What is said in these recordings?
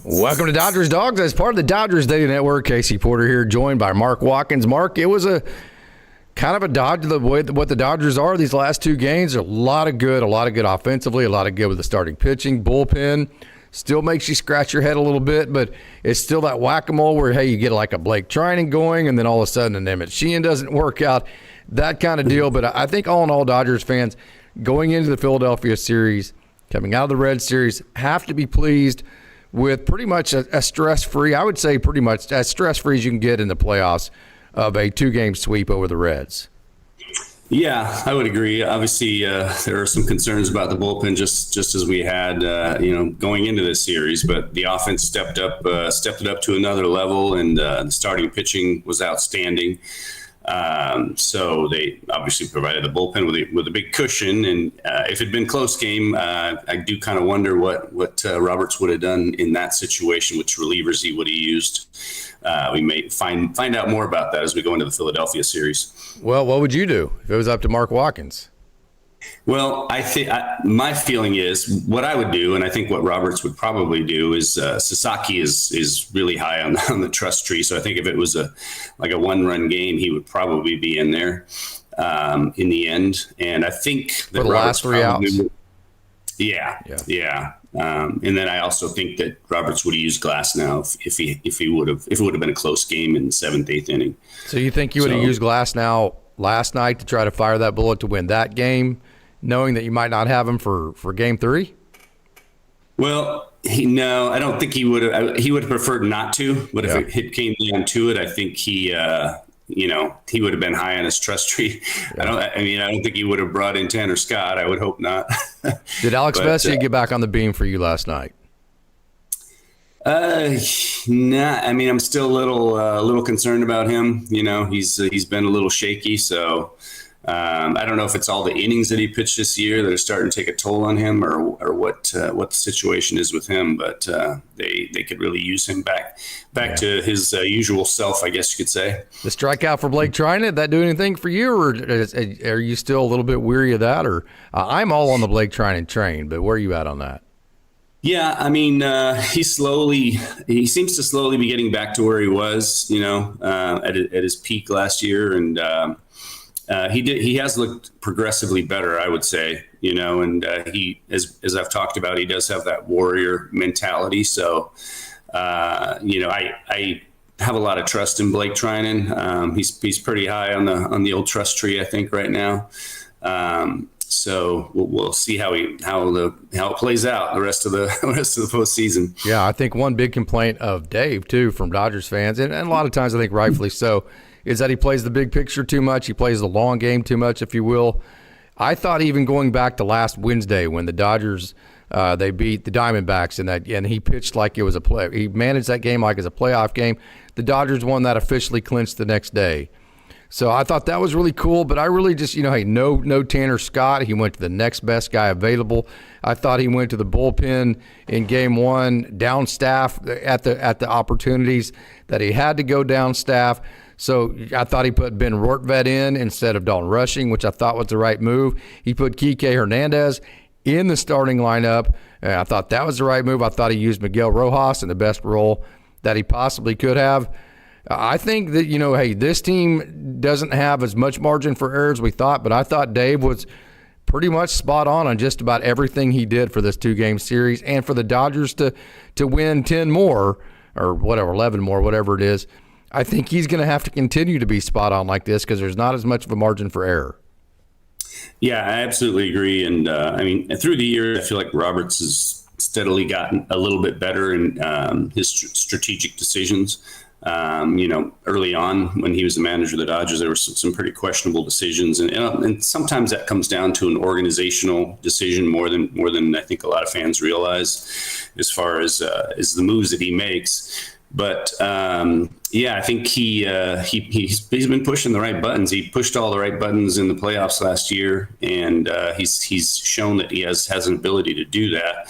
Welcome to Dodgers Dawgs. As part of the Dodgers Daily Network, Casey Porter here, joined by Mark Watkins. Mark, it was a kind of a dodge the way what the Dodgers are these last two games. A lot of good offensively, a lot of good with the starting pitching. Bullpen still makes you scratch your head a little bit, but it's still that whack-a-mole where, hey, you get like a Blake Trinan going, and then all of a sudden an Emmett Sheehan doesn't work out, that kind of deal. But I think all in all, Dodgers fans going into the Philadelphia series, coming out of the Red Series, have to be pleased with pretty much a stress-free, I would say pretty much as stress-free as you can get in the playoffs of a two-game sweep over the Reds. Yeah, I would agree. Obviously, there are some concerns about the bullpen, just as we had, going into this series. But the offense stepped it up to another level, and the starting pitching was outstanding. So they obviously provided the bullpen with a big cushion. And if it had been a close game, I do kind of wonder what Roberts would have done in that situation, which relievers he would have used. We may find out more about that as we go into the Philadelphia series. Well, what would you do if it was up to Mark Watkins? Well, I think my feeling is what I would do, and I think what Roberts would probably do is Sasaki is really high on the trust tree. So I think if it was a one-run game, he would probably be in there in the end. And I think that for the last three outs. Yeah. And then I also think that Roberts would have used Glasnow if it would have been a close game in the 7th, 8th inning. So you think you would have used Glasnow last night to try to fire that bullet to win that game, knowing that you might not have him for game 3? Well, I don't think he would have. He would have preferred not to. But if it came down to it, I think he would have been high on his trust tree. Yeah. I don't think he would have brought in Tanner Scott. I would hope not. Did Alex Vesia get back on the beam for you last night? Nah. I'm still a little concerned about him. He's been a little shaky. So I don't know if it's all the innings that he pitched this year that are starting to take a toll on him, or what the situation is with him. But they could really use him back to his usual self, I guess you could say. The strikeout for Blake Trinan, did that do anything for you, or are you still a little bit weary of that? Or I'm all on the Blake Trinan train, but where are you at on that? Yeah, he seems to slowly be getting back to where he was, at his peak last year, and he has looked progressively better, I would say, and he, as I've talked about, he does have that warrior mentality. So, I have a lot of trust in Blake Trinan. He's pretty high on the old trust tree, I think, right now. So we'll see how it plays out the rest of the postseason. Yeah, I think one big complaint of Dave too from Dodgers fans, and a lot of times I think rightfully so, is that he plays the big picture too much. He plays the long game too much, if you will. I thought even going back to last Wednesday when the Dodgers they beat the Diamondbacks and he pitched like it was a play. He managed that game like it's a playoff game. The Dodgers won that, officially clinched the next day. So I thought that was really cool, but I really just, hey, no Tanner Scott. He went to the next best guy available. I thought he went to the bullpen in game 1, down staff at the opportunities that he had to go down staff. So I thought he put Ben Rortvedt in instead of Dalton Rushing, which I thought was the right move. He put Kike Hernandez in the starting lineup, and I thought that was the right move. I thought he used Miguel Rojas in the best role that he possibly could have. I think that, hey, this team doesn't have as much margin for error as we thought, but I thought Dave was pretty much spot on just about everything he did for this two-game series, and for the Dodgers to win 10 more or whatever, 11 more, whatever it is. I think he's going to have to continue to be spot on like this because there's not as much of a margin for error. Yeah, I absolutely agree. And through the year, I feel like Roberts has steadily gotten a little bit better in his strategic decisions. Early on when he was the manager of the Dodgers, there were some pretty questionable decisions, and sometimes that comes down to an organizational decision more than I think a lot of fans realize, as far as the moves that he makes. But I think he's been pushing the right buttons. He pushed all the right buttons in the playoffs last year, and he's shown that he has an ability to do that.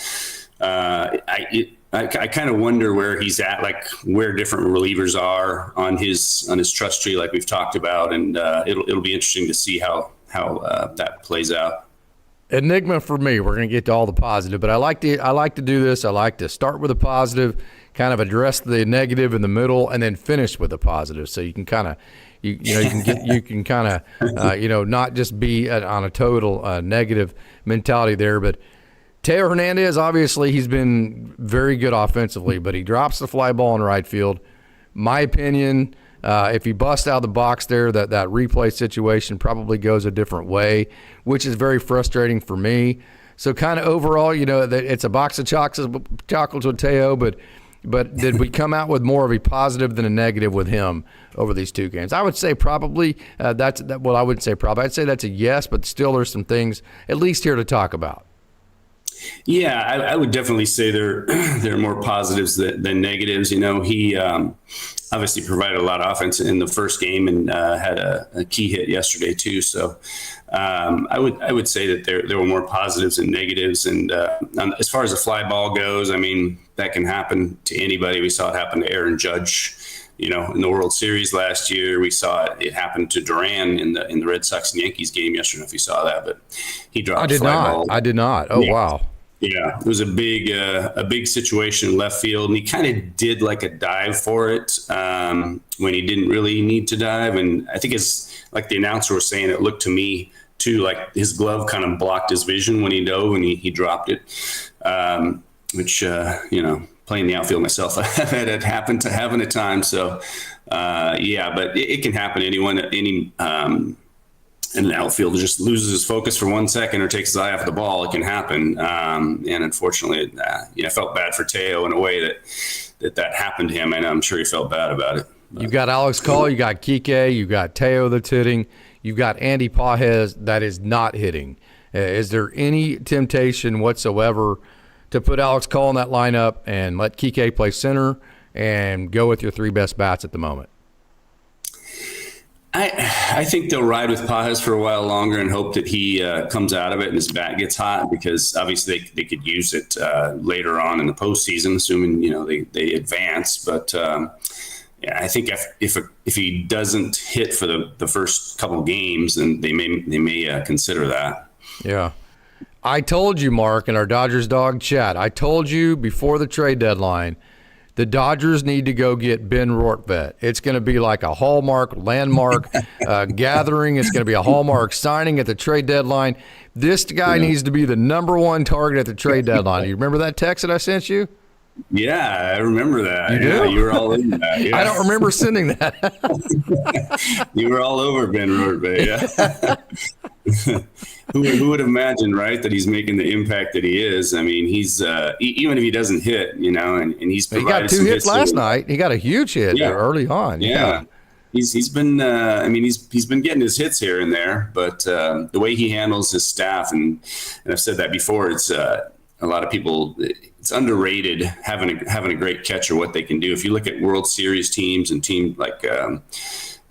I kind of wonder where he's at, like where different relievers are on his trust tree, like we've talked about, and it'll be interesting to see how that plays out. enigma for me. We're going to get to all the positive, but I like to do this. I like to start with a positive, kind of address the negative in the middle, and then finish with a positive. So you can kind of, you can kind of, not just be on a total negative mentality there. But Teo Hernandez, obviously, he's been very good offensively, but he drops the fly ball in right field. My opinion, if he busts out of the box there, that replay situation probably goes a different way, which is very frustrating for me. So kind of overall, it's a box of chocolates with Teo, but did we come out with more of a positive than a negative with him over these two games? I would say probably I wouldn't say probably. I'd say that's a yes, but still there's some things at least here to talk about. Yeah, I would definitely say there are more positives than negatives. He obviously provided a lot of offense in the first game and had a key hit yesterday too. So I would say that there were more positives than negatives. And as far as the fly ball goes, I mean, that can happen to anybody. We saw it happen to Aaron Judge. In the World Series last year, we saw it happened to Duran in the Red Sox and Yankees game yesterday. I don't know if you saw that, but he dropped a fly ball. I did not. Oh, yeah. Wow. Yeah, it was a big situation in left field, and he kind of did like a dive for it when he didn't really need to dive. And I think it's like the announcer was saying, it looked to me too like his glove kind of blocked his vision when he dove and he dropped it, which playing the outfield myself, I've had it happen to having a time. So but it can happen to anyone, an outfielder just loses his focus for 1 second or takes his eye off the ball. It can happen. And unfortunately, I felt bad for Teo in a way that happened to him. And I'm sure he felt bad about it. But you got Alex Call, you got Kike, you got Teo that's hitting, you've got Andy Pages that is not hitting. Is there any temptation whatsoever to put Alex Call in that lineup and let Kike play center and go with your three best bats at the moment? I think they'll ride with Pages for a while longer and hope that he comes out of it and his bat gets hot, because obviously they could use it later on in the postseason, assuming they advance. But I think if he doesn't hit for the first couple games, then they may consider that. Yeah. I told you, Mark, in our Dodgers Dog chat, I told you before the trade deadline, the Dodgers need to go get Ben Rortvedt. It's going to be like a hallmark, landmark gathering. It's going to be a hallmark signing at the trade deadline. This guy needs to be the number one target at the trade deadline. You remember that text that I sent you? Yeah, I remember that. You do? Yeah, you were all in that. Yeah. I don't remember sending that. You were all over Ben Rortvedt, yeah. Who would imagine, right, that he's making the impact that he is? I mean, he's even if he doesn't hit, and he's provided. He got two hits last night. He got a huge hit early on. Yeah. He's been he's been getting his hits here and there, but the way he handles his staff, and I've said that before, it's a lot of people. It's underrated having a great catcher, what they can do. If you look at World Series teams and teams like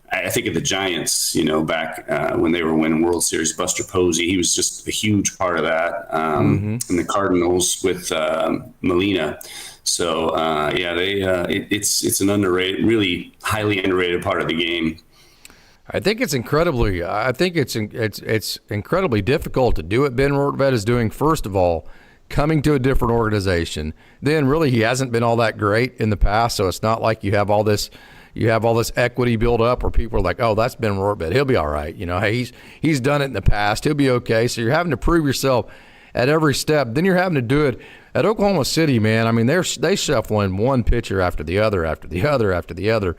I think of the Giants, back when they were winning World Series, Buster Posey, he was just a huge part of that. And the Cardinals with Molina. So it's an underrated, really highly underrated part of the game. I think it's incredibly difficult to do what Ben Rortvedt is doing. First of all, coming to a different organization. Then really he hasn't been all that great in the past, so it's not like you have all this equity built up where people are like, oh, that's Ben Rortvedt, he'll be all right. Hey, he's done it in the past, he'll be okay. So you're having to prove yourself at every step. Then you're having to do it at Oklahoma City, man. I mean, they shuffling one pitcher after the other, after the other, after the other.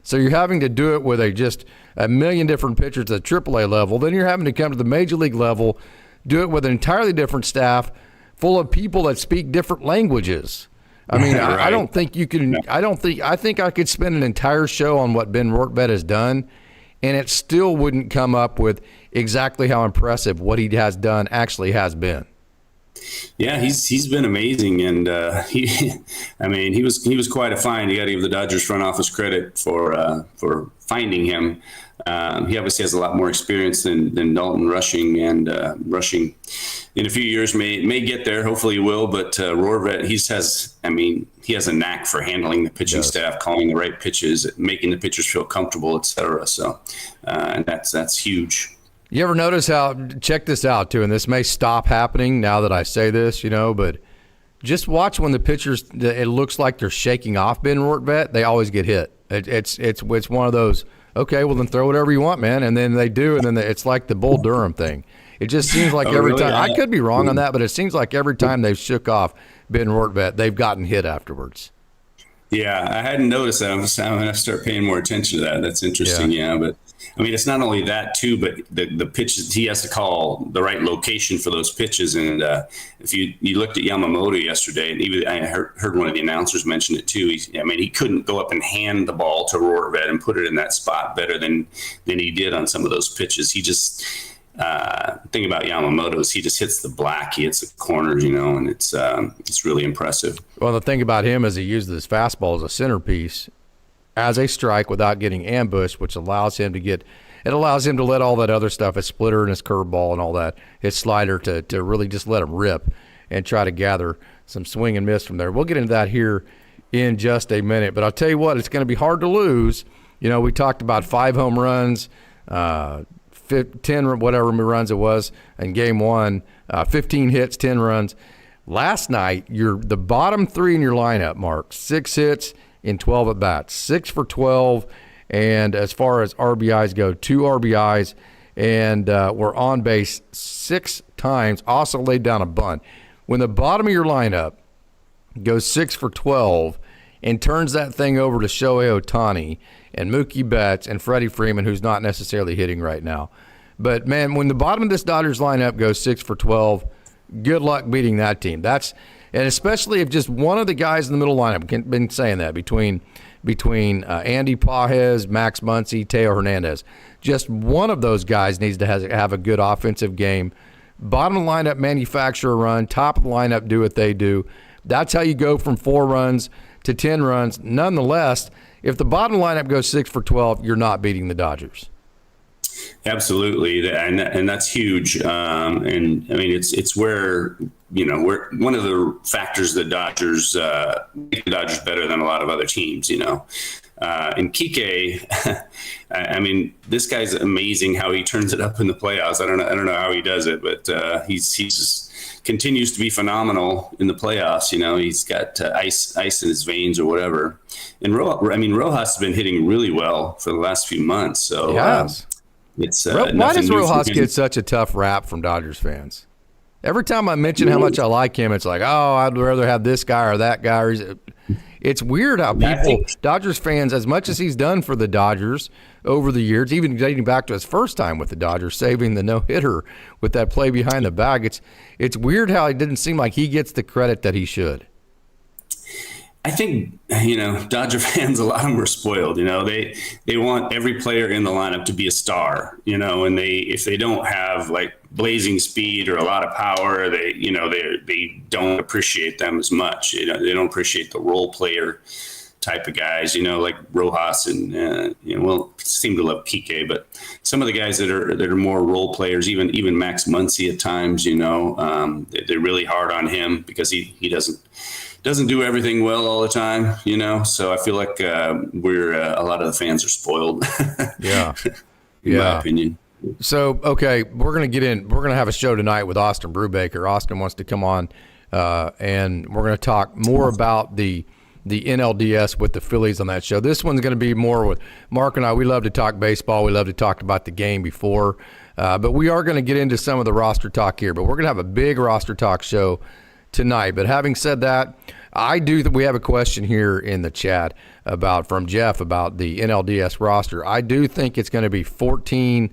So you're having to do it with just a million different pitchers at AAA level. Then you're having to come to the major league level, do it with an entirely different staff full of people that speak different languages. I mean, right. I don't think you can. I think I could spend an entire show on what Ben Rortvedt has done, and it still wouldn't come up with exactly how impressive what he has done actually has been. Yeah, he's been amazing, and he was quite a find. You got to give the Dodgers front office credit for finding him. He obviously has a lot more experience than Dalton rushing, and rushing in a few years may get there. Hopefully he will. But Rortvedt, he has a knack for handling the pitching staff, calling the right pitches, making the pitchers feel comfortable, etc. So, and that's huge. You ever notice how, check this out too, and this may stop happening now that I say this, but just watch when the pitchers, it looks like they're shaking off Ben Rortvedt, they always get hit. It's one of those, okay, well then throw whatever you want, man, and then they do, and then it's like the Bull Durham thing. It just seems like every really? time, I could be wrong on that, but it seems like every time they've shook off Ben Rortvedt, they've gotten hit afterwards. Yeah, I hadn't noticed that. I'm going to start paying more attention to that. That's interesting. Yeah. But I mean, it's not only that too, but the pitches, he has to call the right location for those pitches. And if you looked at Yamamoto yesterday, and even I heard one of the announcers mention it too. He couldn't go up and hand the ball to Rortvedt and put it in that spot better than he did on some of those pitches. He just thing about Yamamoto is he just hits the black, he hits the corners, and it's really impressive. Well, the thing about him is he uses his fastball as a centerpiece as a strike without getting ambushed, which allows him to let all that other stuff, his splitter and his curveball and all that, his slider, to really just let him rip and try to gather some swing and miss from there. We'll get into that here in just a minute, but I'll tell you what, it's going to be hard to lose. We talked about 5 home runs, 10 whatever runs it was in game 1, 15 hits, 10 runs. Last night, the bottom 3 in your lineup, Mark, 6 hits in 12 at bats, 6 for 12, and as far as RBIs go, 2 RBIs, and were on base 6 times. Also laid down a bunt. When the bottom of your lineup goes 6 for 12 and turns that thing over to Shohei Ohtani and Mookie Betts and Freddie Freeman, who's not necessarily hitting right now. But, man, when the bottom of this Dodgers lineup goes 6 for 12, good luck beating that team. And especially if just one of the guys in the middle lineup, been saying that, between Andy Pages, Max Muncy, Teo Hernandez, just one of those guys needs to have a good offensive game. Bottom of the lineup manufacture a run, top of the lineup do what they do. That's how you go from 4 runs to 10 runs. Nonetheless, if the bottom lineup goes 6 for 12, you're not beating the Dodgers. Absolutely, and that's huge. And I mean, it's where where one of the factors that Dodgers make the Dodgers better than a lot of other teams. And Kike, I mean, this guy's amazing how he turns it up in the playoffs. I don't know how he does it, but he's just continues to be phenomenal in the playoffs. He's got ice in his veins or whatever. And Rojas has been hitting really well for the last few months. So yes. It's why does Rojas get such a tough rap from Dodgers fans? Every time I mention how much I like him, it's like, oh, I'd rather have this guy or that guy. It's weird how Dodgers fans, as much as he's done for the Dodgers over the years, even dating back to his first time with the Dodgers, saving the no-hitter with that play behind the bag, it's weird how it didn't seem like he gets the credit that he should. I think, Dodger fans, a lot of them are spoiled. They want every player in the lineup to be a star, and if they don't have like blazing speed or a lot of power, they don't appreciate them as much. They don't appreciate the role player type of guys, like Rojas and, seem to love Kike, but some of the guys that are more role players, even Max Muncy at times, they're really hard on him because he doesn't do everything well all the time, So I feel like we're a lot of the fans are spoiled. Yeah, in my opinion. So okay, we're gonna have a show tonight with Austin Brubaker. Austin wants to come on, and we're gonna talk more about the NLDS with the Phillies on that show. This one's gonna be more with Mark and I. We love to talk baseball. We love to talk about the game before, but we are gonna get into some of the roster talk here. But we're gonna have a big roster talk show tonight. But having said that, we have a question here in the chat from Jeff about the NLDS roster. I do think it's going to be 14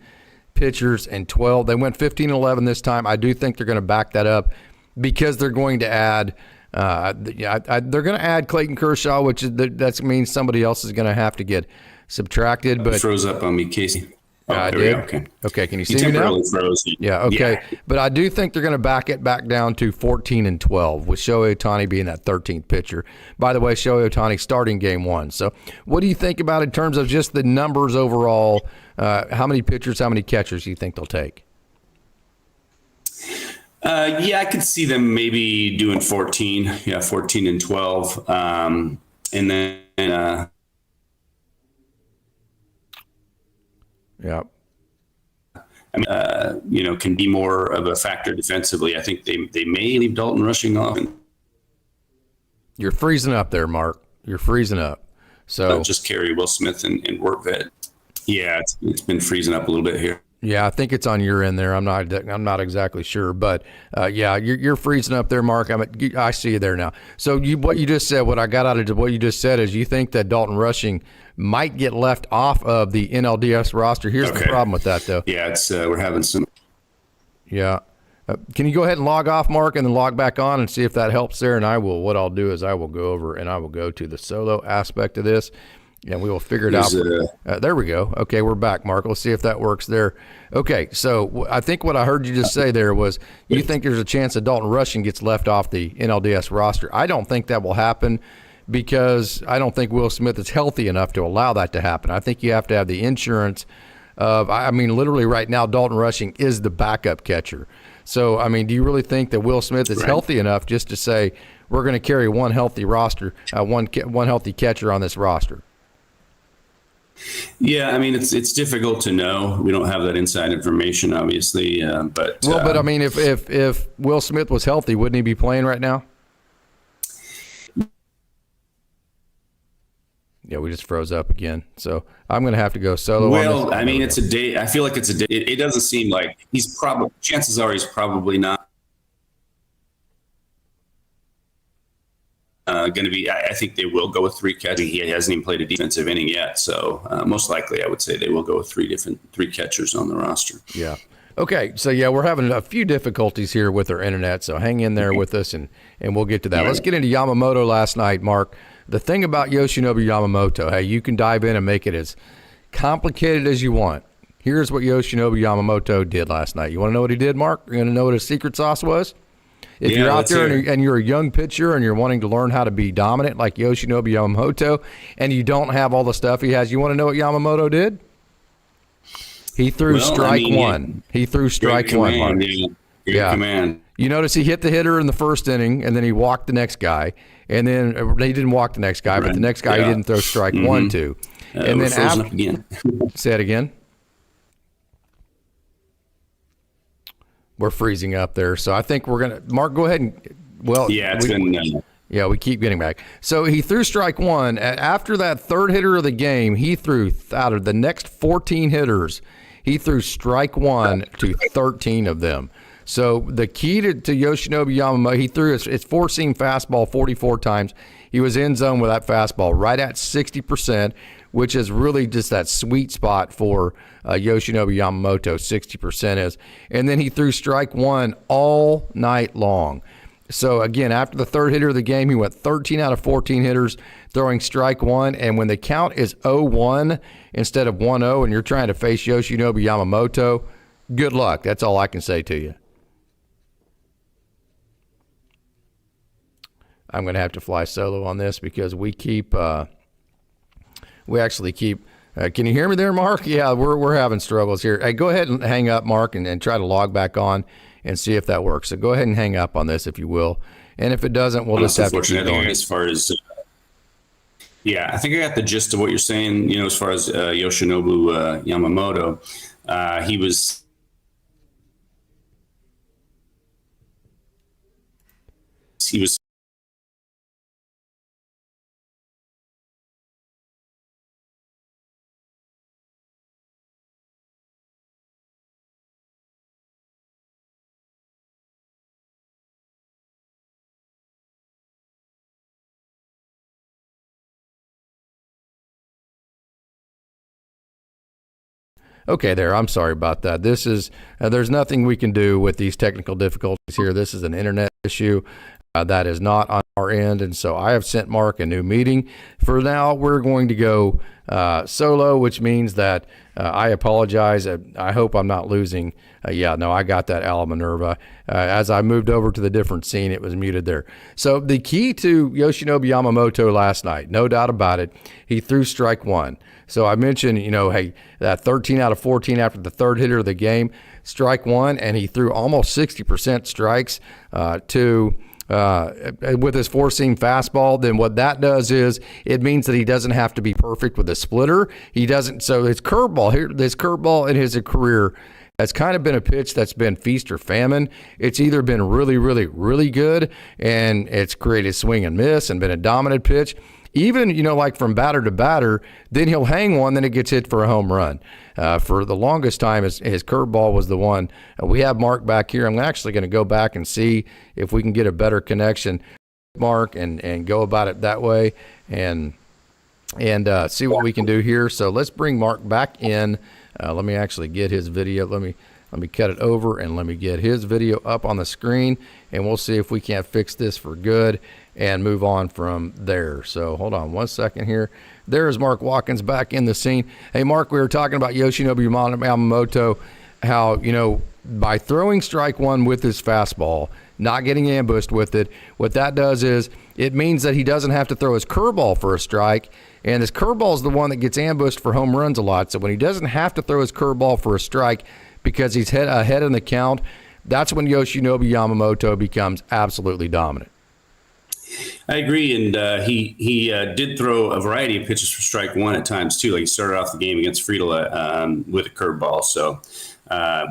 pitchers and 12. They went 15-11 this time. I do think they're going to back that up because they're going to add they're going to add Clayton Kershaw, which that means somebody else is going to have to get subtracted. But froze up on me, Casey. I did. Okay. Can you see me now? Froze. Yeah. Okay. Yeah. But I do think they're going to back it back down to 14 and 12 with Shohei Ohtani being that 13th pitcher. By the way, Shohei Ohtani starting game 1. So what do you think about in terms of just the numbers overall? How many pitchers, how many catchers do you think they'll take? I could see them maybe doing 14. Yeah, 14 and 12. And then can be more of a factor defensively. I think they may leave Dalton rushing off. You're freezing up there, Mark. You're freezing up. So just carry Will Smith and Rortvedt. Yeah, it's been freezing up a little bit here. Yeah, I think it's on your end there. I'm not exactly sure, but yeah, you're freezing up there, Mark. I see you there now. So what you just said, what I got out of what you just said is you think that Dalton Rushing might get left off of the NLDS roster. Here's the problem with that, though. Yeah, it's we're having some. Yeah. Can you go ahead and log off, Mark, and then log back on and see if that helps there? And what I'll do is I will go over and I will go to the solo aspect of this. And we will figure it out. There we go. Okay, we're back, Mark. Let's see if that works there. Okay, so I think what I heard you just say there was you think there's a chance that Dalton Rushing gets left off the NLDS roster. I don't think that will happen because I don't think Will Smith is healthy enough to allow that to happen. I think you have to have the insurance of, literally right now, Dalton Rushing is the backup catcher. So, do you really think that Will Smith is healthy enough just to say we're going to carry one healthy roster, one healthy catcher on this roster? Yeah, it's difficult to know. We don't have that inside information, obviously. But if Will Smith was healthy, wouldn't he be playing right now? Yeah, we just froze up again. So I'm going to have to go solo. Well, it's a day. I feel like it's a day. It doesn't seem like he's probably. Chances are he's probably not going to be. I think they will go with three catchers. He hasn't even played a defensive inning yet, so most likely I would say they will go with three catchers on the roster. Yeah. Okay, so yeah, we're having a few difficulties here with our internet, so hang in there with us, and we'll get to that. Let's get into Yamamoto last night, Mark. The thing about Yoshinobu Yamamoto, hey, you can dive in and make it as complicated as you want. Here's what Yoshinobu Yamamoto did last night. You want to know what he did, Mark? You want to know what his secret sauce was? If you're out there and you're a young pitcher and you're wanting to learn how to be dominant like Yoshinobu Yamamoto and you don't have all the stuff he has, you want to know what Yamamoto did? He threw strike one. He threw strike one, Mark. Great command. You notice he hit the hitter in the first inning, and then he walked the next guy. And then he didn't walk the next guy, but the next guy he didn't throw strike one to. And then after, again. Say it again. We're freezing up there. So I think we're going to – Mark, go ahead and – we keep getting back. So he threw strike one. After that third hitter of the game, he threw out of the next 14 hitters, he threw strike one to 13 of them. So the key to Yoshinobu Yamamoto, he threw his four-seam fastball 44 times. He was in zone with that fastball right at 60%, which is really just that sweet spot for Yoshinobu Yamamoto, 60% is. And then he threw strike one all night long. So, again, after the third hitter of the game, he went 13 out of 14 hitters throwing strike one. And when the count is 0-1 instead of 1-0 and you're trying to face Yoshinobu Yamamoto, good luck. That's all I can say to you. I'm going to have to fly solo on this because we actually keep can you hear me there, Mark? Yeah, we're having struggles here. Hey, go ahead and hang up, Mark, and try to log back on and see if that works. So go ahead and hang up on this if you will. And if it doesn't, we'll just have to keep going. As far as I think I got the gist of what you're saying, as far as Yoshinobu Yamamoto. He was Okay, there. I'm sorry about that. This is there's nothing we can do with these technical difficulties here. This is an internet issue that is not on our end, and so I have sent Mark a new meeting. For now, we're going to go solo, which means that I apologize. I hope I'm not losing. I got that Ala Minerva. As I moved over to the different scene, it was muted there. So the key to Yoshinobu Yamamoto last night, no doubt about it, he threw strike one. So I mentioned, that 13 out of 14 after the third hitter of the game, strike one, and he threw almost 60% strikes with his four-seam fastball. Then what that does is it means that he doesn't have to be perfect with a splitter. He doesn't. So his curveball in his career has kind of been a pitch that's been feast or famine. It's either been really, really, really good, and it's created swing and miss and been a dominant pitch. Even, like from batter to batter, then he'll hang one, then it gets hit for a home run. For the longest time, his curveball was the one. We have Mark back here. I'm actually going to go back and see if we can get a better connection, Mark, and go about it that way and see what we can do here. So let's bring Mark back in. Let me actually get his video. Let me cut it over and let me get his video up on the screen, and we'll see if we can't fix this for good and move on from there. So hold on one second here. There is Mark Watkins back in the scene. Hey, Mark, we were talking about Yoshinobu Yamamoto, how, by throwing strike one with his fastball, not getting ambushed with it, what that does is it means that he doesn't have to throw his curveball for a strike, and his curveball is the one that gets ambushed for home runs a lot. So when he doesn't have to throw his curveball for a strike because he's ahead in the count, that's when Yoshinobu Yamamoto becomes absolutely dominant. I agree, and he did throw a variety of pitches for strike one at times too. Like he started off the game against Friedel with a curveball. So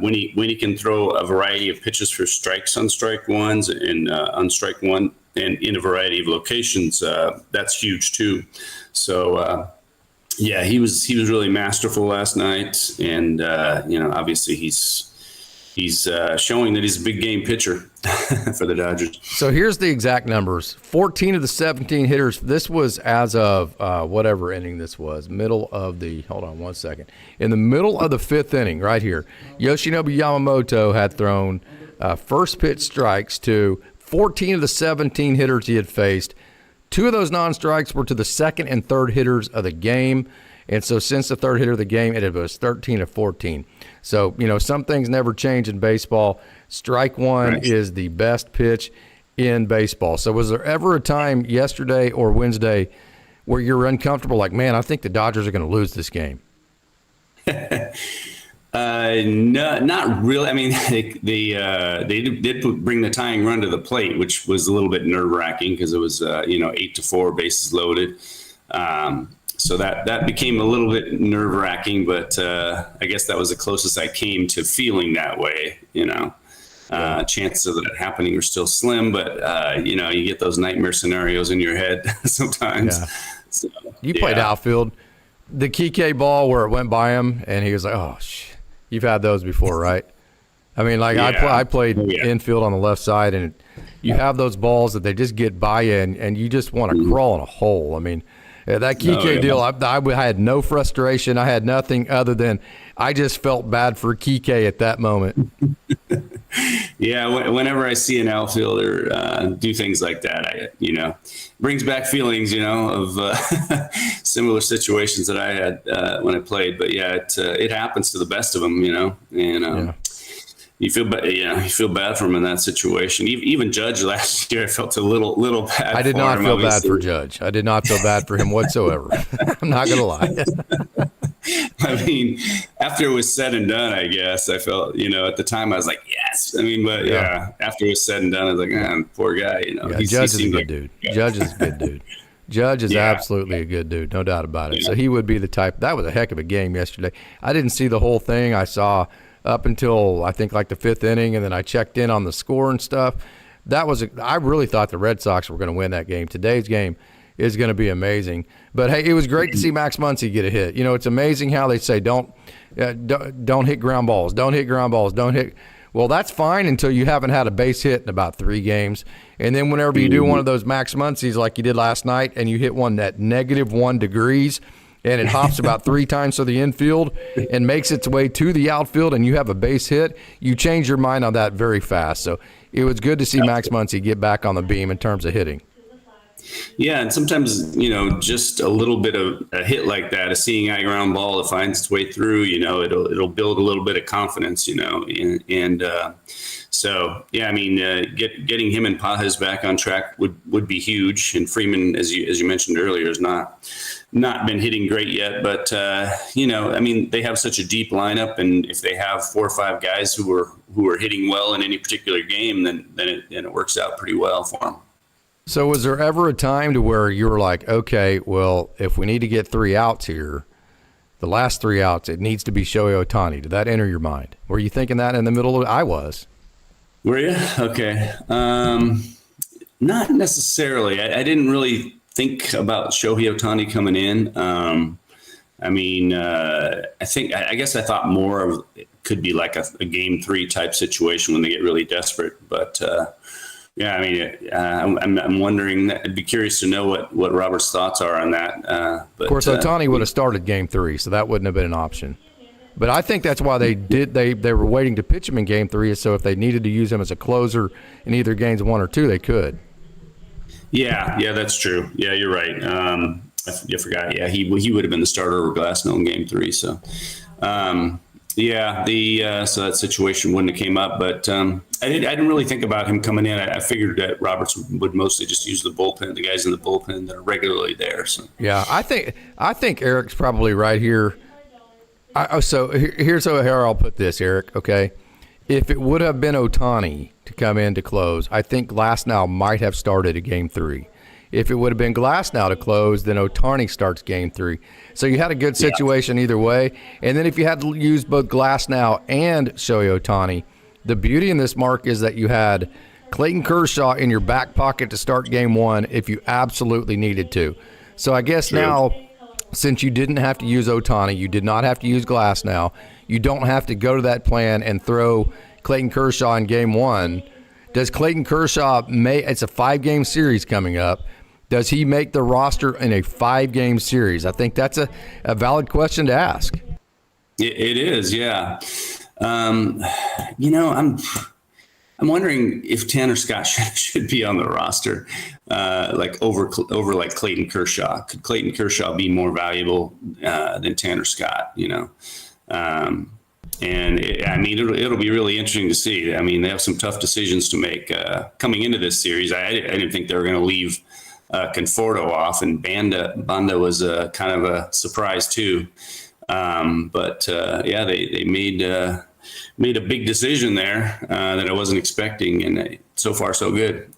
when he can throw a variety of pitches for strikes on strike ones and on strike one and in a variety of locations, that's huge too. So yeah, he was really masterful last night, and obviously he's showing that he's a big game pitcher for the Dodgers. So here's the exact numbers. 14 of the 17 hitters. This was as of whatever inning this was. Hold on one second. In the middle of the fifth inning, right here, Yoshinobu Yamamoto had thrown first pitch strikes to 14 of the 17 hitters he had faced. 2 of those non-strikes were to the second and third hitters of the game. And so since the third hitter of the game, it was 13 of 14. So, some things never change in baseball. Strike one is the best pitch in baseball. So was there ever a time yesterday or Wednesday where you're uncomfortable, like, man, I think the Dodgers are going to lose this game? No, not really. I mean, they did bring the tying run to the plate, which was a little bit nerve-wracking because it was 8-4, bases loaded. So that became a little bit nerve-wracking, but I guess that was the closest I came to feeling that way. Chances of that happening are still slim, but you get those nightmare scenarios in your head sometimes. Yeah. So, you played outfield. The Kike ball where it went by him, and he was like, "Oh, you've had those before, right?" I mean, like I played infield on the left side, and you have those balls that they just get by you, and you just want to crawl in a hole. I mean. That Kike deal, I had no frustration. I had nothing other than I just felt bad for Kike at that moment. Yeah, whenever I see an outfielder do things like that, brings back feelings, of similar situations that I had when I played. But yeah, it happens to the best of them, and you feel bad for him in that situation. Even Judge last year, I felt a little bad. I did not feel bad for Judge. I did not feel bad for him whatsoever. I'm not gonna lie. I mean, after it was said and done, I guess I felt, at the time I was like, yes. I mean, but after it was said and done, I was like, poor guy. Judge is a good dude. Judge is a good dude. Judge is absolutely a good dude, no doubt about it. So he would be the type. That was a heck of a game yesterday. I didn't see the whole thing. I saw up until I think like the fifth inning, and then I checked in on the score and stuff. I really thought the Red Sox were going to win that game. Today's game is going to be amazing. But hey, it was great to see Max Muncy get a hit. It's amazing how they say don't hit ground balls, don't hit ground balls, don't hit. Well, that's fine until you haven't had a base hit in about 3 games. And then whenever you do one of those Max Muncies like you did last night, and you hit one at -1 degrees, and it hops about 3 times to the infield and makes its way to the outfield, and you have a base hit, you change your mind on that very fast. So it was good to see Max Muncy get back on the beam in terms of hitting. Yeah, and sometimes, just a little bit of a hit like that, a seeing eye ground ball that finds its way through, it'll build a little bit of confidence, so, yeah, I mean, getting him and Pages back on track would be huge. And Freeman, as you mentioned earlier, has not been hitting great yet. But, I mean, they have such a deep lineup. And if they have 4 or 5 guys who are hitting well in any particular game, then it works out pretty well for them. So was there ever a time to where you were like, okay, well, if we need to get 3 outs here, the last 3 outs, it needs to be Shohei Ohtani. Did that enter your mind? Were you thinking that in the middle of I was. Were you? Okay. Not necessarily. I didn't really think about Shohei Ohtani coming in. I guess I thought more of it could be like a game 3 type situation when they get really desperate. But I'm wondering. I'd be curious to know what Robert's thoughts are on that. But, of course, Ohtani would have started game 3, so that wouldn't have been an option. But I think that's why they did. They were waiting to pitch him in game 3, so if they needed to use him as a closer in either games 1 or 2, they could. Yeah, that's true. Yeah, you're right. I forgot. Yeah, he would have been the starter over Glasnow in game 3. So, so that situation wouldn't have came up. But I didn't really think about him coming in. I figured that Roberts would mostly just use the bullpen, the guys in the bullpen that are regularly there. So yeah, I think Eric's probably right here. Here's how I'll put this, Eric. Okay, if it would have been Ohtani to come in to close, I think Glasnow might have started at game 3. If it would have been Glasnow to close, then Ohtani starts game 3. So you had a good situation either way. And then if you had to use both Glasnow and Shohei Ohtani, the beauty in this, Mark, is that you had Clayton Kershaw in your back pocket to start game 1 if you absolutely needed to. So I guess now, since you didn't have to use Ohtani, you did not have to use Glasnow, you don't have to go to that plan and throw Clayton Kershaw in game 1. Does Clayton Kershaw it's a 5-game series coming up. Does he make the roster in a 5-game series? I think that's a valid question to ask. It is, yeah. I'm wondering if Tanner Scott should be on the roster, like over like Clayton Kershaw. Could Clayton Kershaw be more valuable than Tanner Scott? It'll be really interesting to see. I mean, they have some tough decisions to make coming into this series. I didn't think they were going to leave Conforto off, and Banda was kind of a surprise too. They made a big decision there that I wasn't expecting, and so far so good.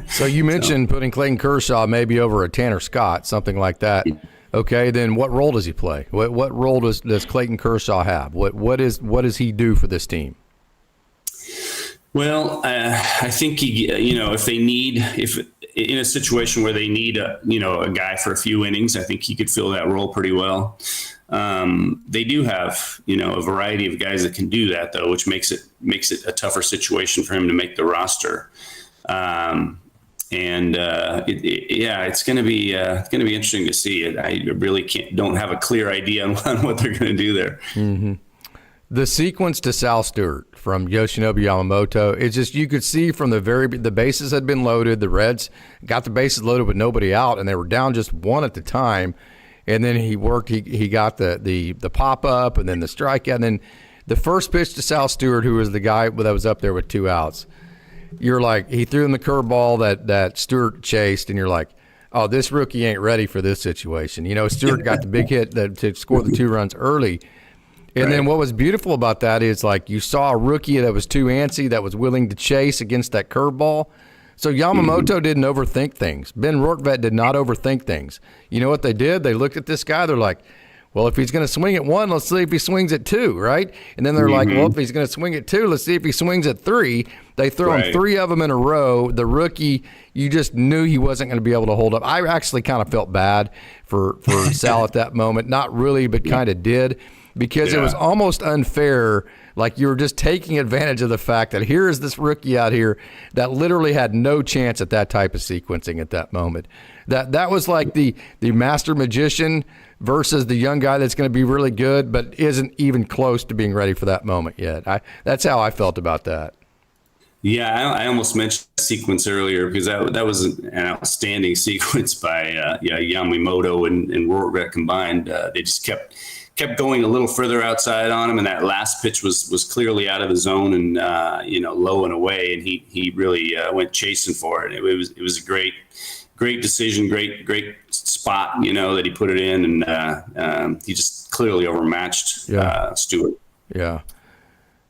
So you mentioned putting Clayton Kershaw maybe over a Tanner Scott, something like that. Okay, then what role does he play? What role does Clayton Kershaw have? What does he do for this team? Well, I think if in a situation where they need a guy for a few innings, I think he could fill that role pretty well. They do have a variety of guys that can do that, though, which makes it a tougher situation for him to make the roster. It's going to be interesting to see it. I really don't have a clear idea on what they're going to do there. Mm-hmm. The sequence to Sal Stewart from Yoshinobu Yamamoto, it's just you could see from the bases had been loaded. The Reds got the bases loaded with nobody out, and they were down just 1 at the time. And then he worked. He got the pop up, and then the strikeout, and then the first pitch to Sal Stewart, who was the guy that was up there with 2 outs. You're like, he threw him the curveball that Stewart chased, and you're like, oh, this rookie ain't ready for this situation. Stewart got the big hit to score the 2 runs early. And then what was beautiful about that is, like, you saw a rookie that was too antsy, that was willing to chase against that curveball. So Yamamoto didn't overthink things. Ben Rortvedt did not overthink things. You know what they did? They looked at this guy. They're like, well, if he's going to swing at 1, let's see if he swings at 2, right? And then they're like, well, if he's going to swing at 2, let's see if he swings at 3. They throw him 3 of them in a row. The rookie, you just knew he wasn't going to be able to hold up. I actually kind of felt bad for Sal at that moment. Not really, but kind of did. Because it was almost unfair, like you were just taking advantage of the fact that here is this rookie out here that literally had no chance at that type of sequencing at that moment. That was like the master magician versus the young guy that's going to be really good but isn't even close to being ready for that moment yet. That's how I felt about that. Yeah, I almost mentioned the sequence earlier because that was an outstanding sequence by Yamamoto and Rortvedt combined. They just kept going a little further outside on him, and that last pitch was clearly out of the zone and low and away, and he really went chasing for it. It was a great decision, great spot, that he put it in, and he just clearly overmatched Stewart. Yeah.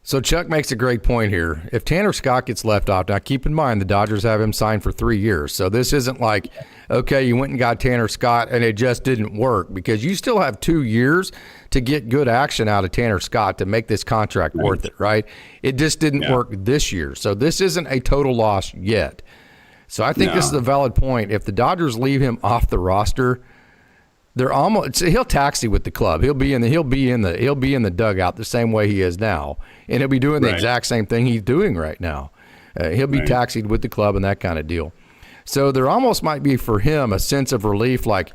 So Chuck makes a great point here. If Tanner Scott gets left off, now keep in mind the Dodgers have him signed for 3 years. So this isn't like, okay, you went and got Tanner Scott and it just didn't work, because you still have 2 years to get good action out of Tanner Scott to make this contract worth it, right? It just didn't work this year. So this isn't a total loss yet. So I think this is a valid point. If the Dodgers leave him off the roster, they're almost, he'll taxi with the club. He'll be in the dugout the same way he is now, and he'll be doing the exact same thing he's doing right now. He'll be taxied with the club and that kind of deal. So there almost might be for him a sense of relief, like,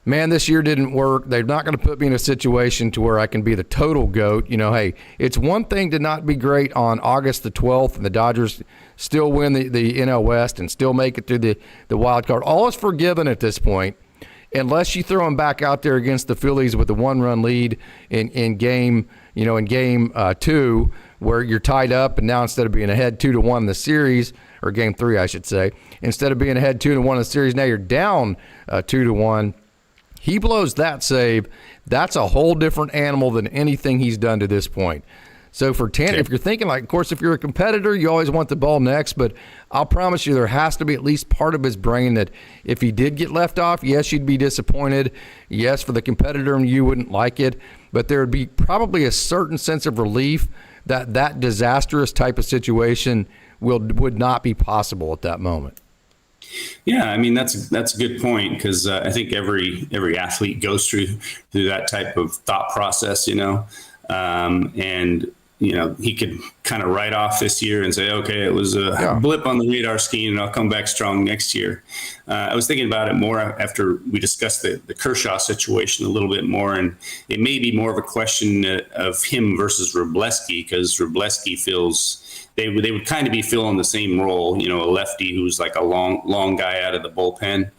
man, this year didn't work. They're not going to put me in a situation to where I can be the total GOAT. You know, hey, it's one thing to not be great on August the 12th and the Dodgers still win the NL West and still make it through the wild card. All is forgiven at this point, unless you throw him back out there against the Phillies with a 1-run lead in game 2, where you're tied up, and now instead of being ahead 2-1 in the series, or game 3, I should say, instead of being ahead 2-1 in the series, now you're down 2-1. He blows that save. That's a whole different animal than anything he's done to this point. So for Tanner, if you're thinking, like, of course, if you're a competitor, you always want the ball next, but I'll promise you there has to be at least part of his brain that if he did get left off, yes, you'd be disappointed. Yes, for the competitor, you wouldn't like it, but there would be probably a certain sense of relief that that disastrous type of situation would not be possible at that moment. Yeah, I mean, that's a good point, because I think every athlete goes through that type of thought process, and he could kind of write off this year and say, okay, it was a blip on the radar screen and I'll come back strong next year. I was thinking about it more after we discussed the Kershaw situation a little bit more, and it may be more of a question of him versus Wrobleski, because Wrobleski feels they would kind of be filling the same role, a lefty who's like a long guy out of the bullpen.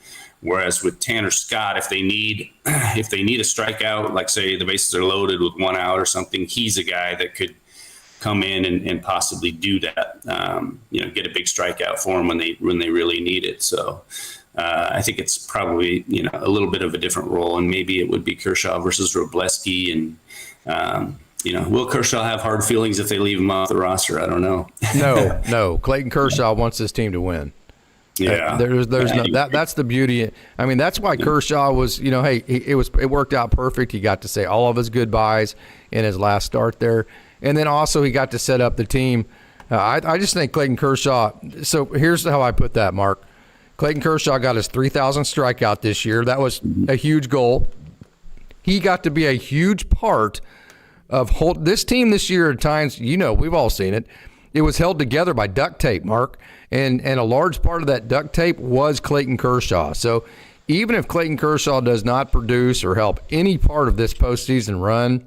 Whereas with Tanner Scott, if they need a strikeout, like say the bases are loaded with 1 out or something, he's a guy that could come in and possibly do that. Get a big strikeout for them when they really need it. So I think it's probably a little bit of a different role, and maybe it would be Kershaw versus Wrobleski. And will Kershaw have hard feelings if they leave him off the roster? I don't know. No. Clayton Kershaw wants his team to win. Yeah, there's that's the beauty. I mean, that's why Kershaw was, it worked out perfect. He got to say all of his goodbyes in his last start there, and then also he got to set up the team. I just think Clayton Kershaw. So here's how I put that, Mark. Clayton Kershaw got his 3,000th strikeout this year. That was a huge goal. He got to be a huge part of this team this year. At times, we've all seen it. It was held together by duct tape, Mark, and a large part of that duct tape was Clayton Kershaw. So even if Clayton Kershaw does not produce or help any part of this postseason run,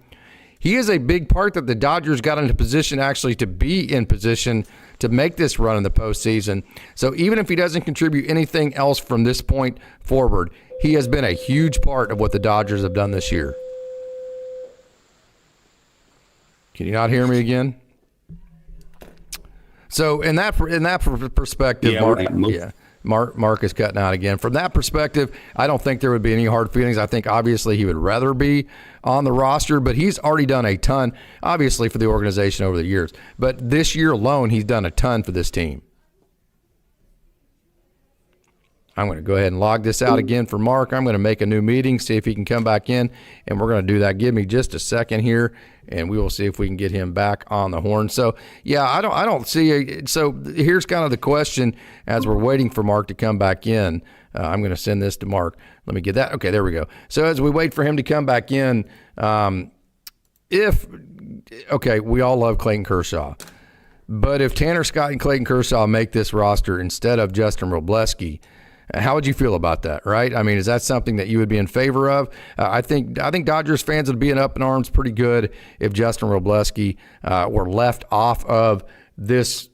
he is a big part that the Dodgers got into position actually to be in position to make this run in the postseason. So even if he doesn't contribute anything else from this point forward, he has been a huge part of what the Dodgers have done this year. Can you not hear me again? So in that perspective, Mark is cutting out again. From that perspective, I don't think there would be any hard feelings. I think obviously he would rather be on the roster, but he's already done a ton, obviously, for the organization over the years. But this year alone, he's done a ton for this team. I'm going to go ahead and log this out again for Mark. I'm going to make a new meeting, see if he can come back in, and we're going to do that. Give me just a second here, and we will see if we can get him back on the horn. So, yeah, I don't see so here's kind of the question as we're waiting for Mark to come back in. I'm going to send this to Mark. Let me get that. Okay, there we go. So as we wait for him to come back in, we all love Clayton Kershaw, but if Tanner Scott and Clayton Kershaw make this roster instead of Justin Wrobleski, how would you feel about that, right? I mean, is that something that you would be in favor of? I think Dodgers fans would be up in arms pretty good if Justin Wrobleski were left off of this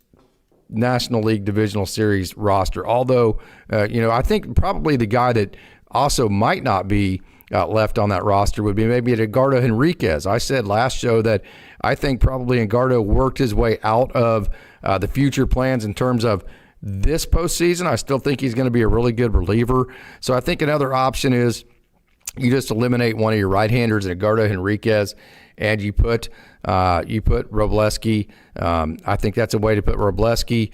National League Divisional Series roster. Although, I think probably the guy that also might not be left on that roster would be maybe Edgardo Henriquez. I said last show that I think probably Edgardo worked his way out of the future plans in terms of this postseason. I still think he's going to be a really good reliever. So I think another option is you just eliminate one of your right-handers, Edgardo Henriquez, and you put You put Robleski. I think that's a way to put Robleski,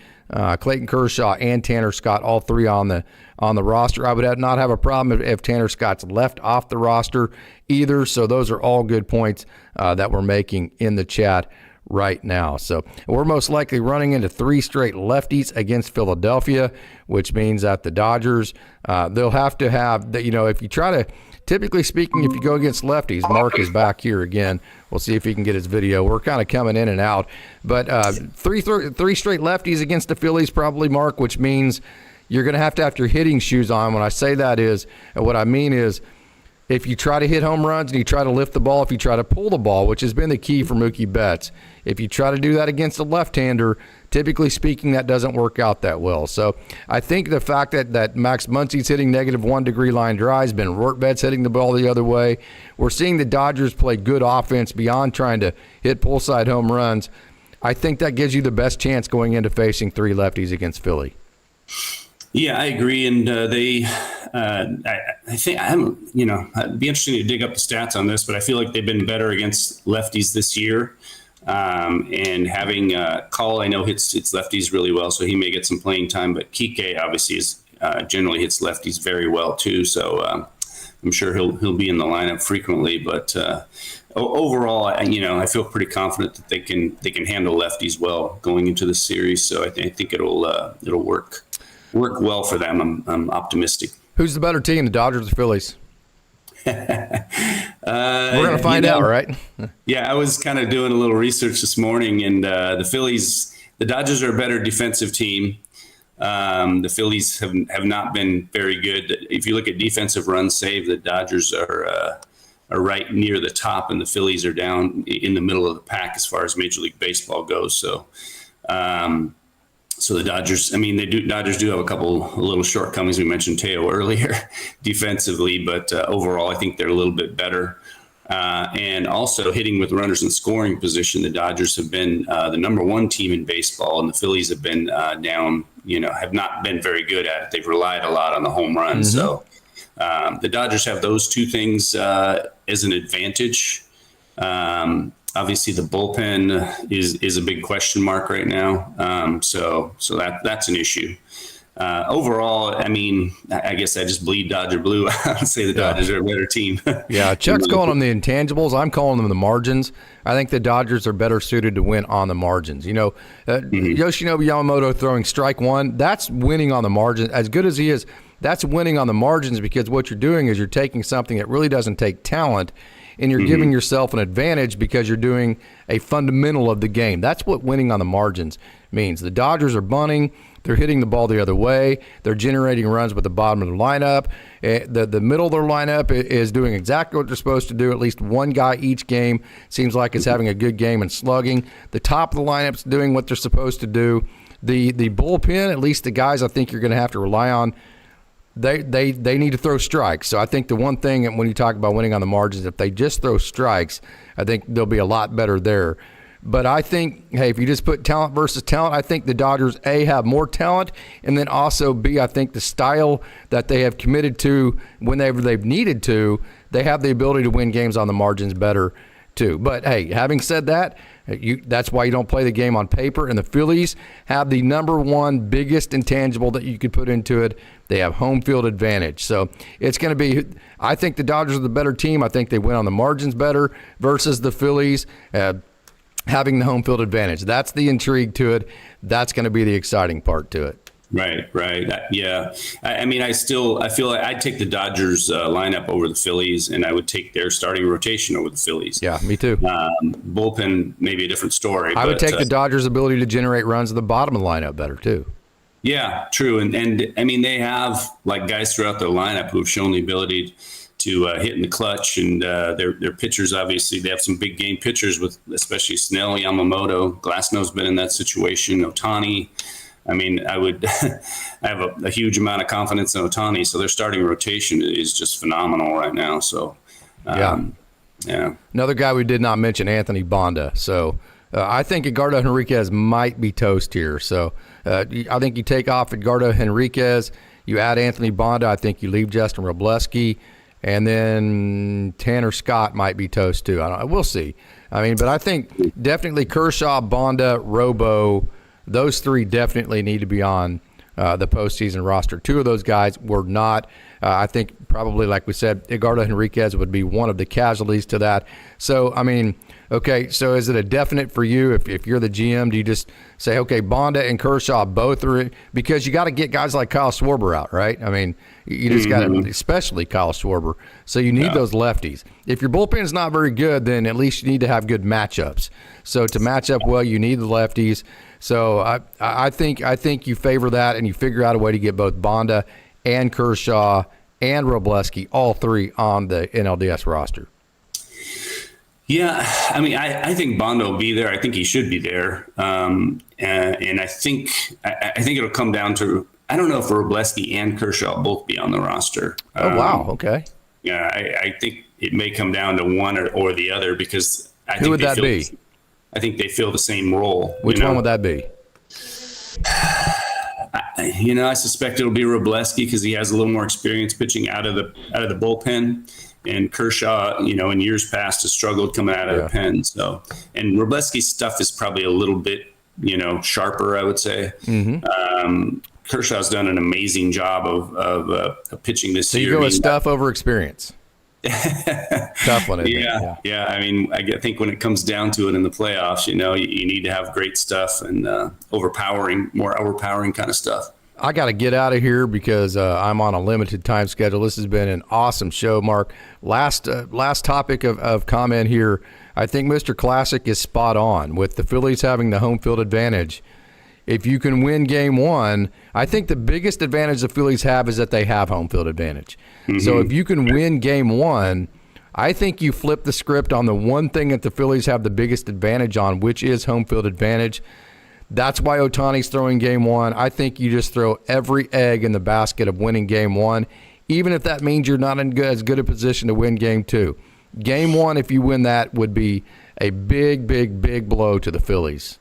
Clayton Kershaw, and Tanner Scott, all three on the roster. I would not have a problem if Tanner Scott's left off the roster either. So those are all good points that we're making in the chat right now. So we're most likely running into 3 straight lefties against Philadelphia, which means that the Dodgers, they'll have to have, if you try to, typically speaking, if you go against lefties, Mark is back here again. We'll see if he can get his video. We're kind of coming in and out. But three straight lefties against the Phillies probably, Mark, which means you're going to have your hitting shoes on. When I say that is, what I mean is, if you try to hit home runs and you try to lift the ball, if you try to pull the ball, which has been the key for Mookie Betts, if you try to do that against a left-hander, typically speaking, that doesn't work out that well. So I think the fact that Max Muncy's hitting -1 degree line drives, Ben Rortvedt's hitting the ball the other way, we're seeing the Dodgers play good offense beyond trying to hit pull-side home runs. I think that gives you the best chance going into facing 3 lefties against Philly. Yeah, I agree, and I think it'd be interesting to dig up the stats on this, but I feel like they've been better against lefties this year. And having Call, I know hits lefties really well, so he may get some playing time. But Kike obviously generally hits lefties very well too, so I'm sure he'll be in the lineup frequently. But overall, I feel pretty confident that they can handle lefties well going into the series. So I think it'll work well for them. I'm optimistic. Who's the better team, the Dodgers or Phillies? We're going to find out, right? Yeah, I was kind of doing a little research this morning, and the Dodgers are a better defensive team. The Phillies have not been very good. If you look at defensive runs saved, the Dodgers are right near the top, and the Phillies are down in the middle of the pack as far as Major League Baseball goes. So the Dodgers, Dodgers do have a little shortcomings. We mentioned Teo earlier defensively, but overall, I think they're a little bit better. And also hitting with runners in scoring position, the Dodgers have been the number 1 team in baseball, and the Phillies have been down, have not been very good at it. They've relied a lot on the home run. Mm-hmm. So the Dodgers have those 2 things as an advantage. Obviously, the bullpen is a big question mark right now. So that's an issue. Overall, I guess I just bleed Dodger blue. I would say the Dodgers are a better team. Yeah, Chuck's calling them the intangibles. I'm calling them the margins. I think the Dodgers are better suited to win on the margins. Yoshinobu Yamamoto throwing strike 1, that's winning on the margins. As good as he is, that's winning on the margins, because what you're doing is you're taking something that really doesn't take talent, and you're giving yourself an advantage because you're doing a fundamental of the game. That's what winning on the margins means. The Dodgers are bunting. They're hitting the ball the other way. They're generating runs with the bottom of the lineup. The middle of their lineup is doing exactly what they're supposed to do. At least one guy each game seems like is having a good game and slugging. The top of the lineup's doing what they're supposed to do. The bullpen, at least the guys I think you're going to have to rely on, they need to throw strikes. So I think the one thing when you talk about winning on the margins, if they just throw strikes, I think they'll be a lot better there. But I think, hey, if you just put talent versus talent, I think the Dodgers, A, have more talent, and then also, B, I think the style that they have committed to whenever they've needed to, they have the ability to win games on the margins better too. But, hey, having said that, that's why you don't play the game on paper. And the Phillies have the number 1 biggest intangible that you could put into it. They have home field advantage. So it's going to be, I think the Dodgers are the better team. I think they win on the margins better versus the Phillies having the home field advantage. That's the intrigue to it. That's going to be the exciting part to it. Right. Yeah. I feel like I'd take the Dodgers lineup over the Phillies, and I would take their starting rotation over the Phillies. Yeah, me too. Bullpen, maybe a different story. I would take the Dodgers' ability to generate runs at the bottom of the lineup better too. Yeah, true. And they have like guys throughout their lineup who have shown the ability to hit in the clutch, and their pitchers, obviously, they have some big game pitchers with especially Snell, Yamamoto. Glasnow's been in that situation. Ohtani. I have a huge amount of confidence in Ohtani, so their starting rotation is just phenomenal right now. So, yeah. Another guy we did not mention, Anthony Bonda. So I think Edgardo Henriquez might be toast here. So I think you take off Edgardo Henriquez, you add Anthony Bonda. I think you leave Justin Robleski, and then Tanner Scott might be toast too. I don't know. We'll see. I mean, but I think definitely Kershaw, Bonda, Robo, those three definitely need to be on the postseason roster. Two of those guys were not. I think probably, like we said, Edgardo Henriquez would be one of the casualties to that. So, I mean, okay, so is it a definite for you if you're the GM? Do you just say, okay, Bonda and Kershaw both are, because you got to get guys like Kyle Schwarber out, right? I mean, you just got to, especially Kyle Schwarber. So you need those lefties. If your bullpen is not very good, then at least you need to have good matchups. So to match up well, you need the lefties. So I think you favor that, and you figure out a way to get both Bonda and Kershaw and Robleski, all three on the NLDS roster. Yeah, I mean, I think Bonda will be there. I think he should be there, and I think it'll come down to, I don't know if Robleski and Kershaw both be on the roster. Oh wow, okay. Yeah, I think it may come down to one or the other, because who would that be? I think they fill the same role. Which one would that be? I suspect it'll be Robleski, because he has a little more experience pitching out of the bullpen, and Kershaw, in years past has struggled coming out of the pen. So, and Robleski's stuff is probably a little bit, sharper, I would say. Kershaw's done an amazing job of pitching this year. So you go with stuff over experience. Tough one, isn't it? Yeah. I mean, I think when it comes down to it in the playoffs, you need to have great stuff and more overpowering kind of stuff. I got to get out of here because I'm on a limited time schedule. This has been an awesome show, Mark. Last topic of comment here. I think Mr. Classic is spot on with the Phillies having the home field advantage. If you can win game one, I think the biggest advantage the Phillies have is that they have home field advantage. So if you can win game one, I think you flip the script on the one thing that the Phillies have the biggest advantage on, which is home field advantage. That's why Ohtani's throwing game one. I think you just throw every egg in the basket of winning game one, even if that means you're not in as good a position to win game two. Game one, if you win that, would be a big, big, big blow to the Phillies.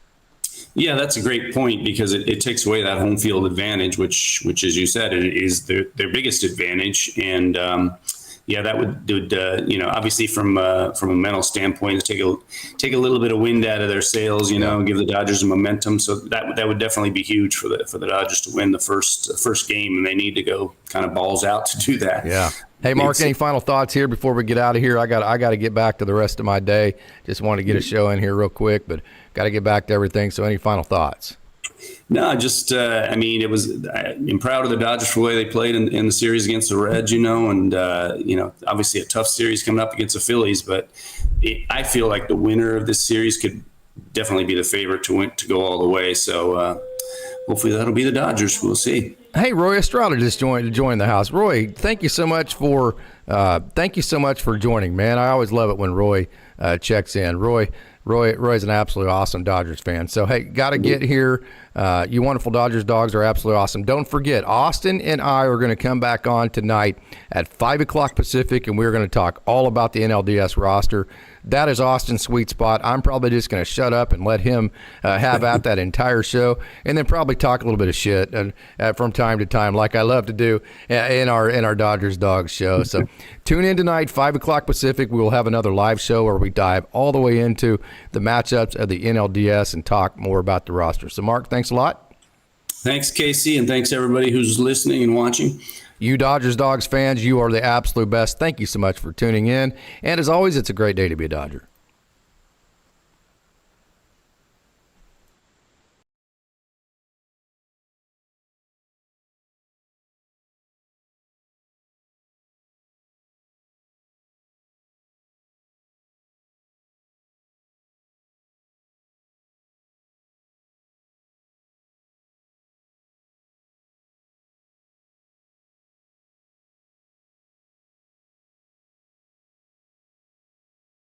Yeah, that's a great point, because it takes away that home field advantage, which as you said, is their biggest advantage. And that would obviously from a mental standpoint, take a little bit of wind out of their sails, give the Dodgers a momentum. So that would definitely be huge for the Dodgers to win the first game, and they need to go kind of balls out to do that. Yeah. Hey, Mark, any final thoughts here before we get out of here? I got to get back to the rest of my day. Just wanted to get a show in here real quick, but got to get back to everything. So any final thoughts? No, just, I'm proud of the Dodgers for the way they played in the series against the Reds, and, obviously a tough series coming up against the Phillies, but I feel like the winner of this series could definitely be the favorite to go all the way. So hopefully that'll be the Dodgers. We'll see. Hey, Roy Estrada just joined the house. Roy, thank you so much for joining, man. I always love it when Roy checks in. Roy's an absolutely awesome Dodgers fan. So, hey, got to get here. You wonderful Dodgers dogs are absolutely awesome. Don't forget, Austin and I are going to come back on tonight at 5 o'clock Pacific, and we're going to talk all about the NLDS roster. That is Austin's sweet spot. I'm probably just going to shut up and let him have at that entire show, and then probably talk a little bit of shit from time to time, like I love to do in our Dodgers Dogs show. So tune in tonight, 5 o'clock Pacific. We will have another live show where we dive all the way into the matchups of the NLDS and talk more about the roster. So, Mark, thanks a lot. Thanks, Casey, and thanks everybody who's listening and watching. You Dodgers Dogs fans, you are the absolute best. Thank you so much for tuning in. And as always, it's a great day to be a Dodger.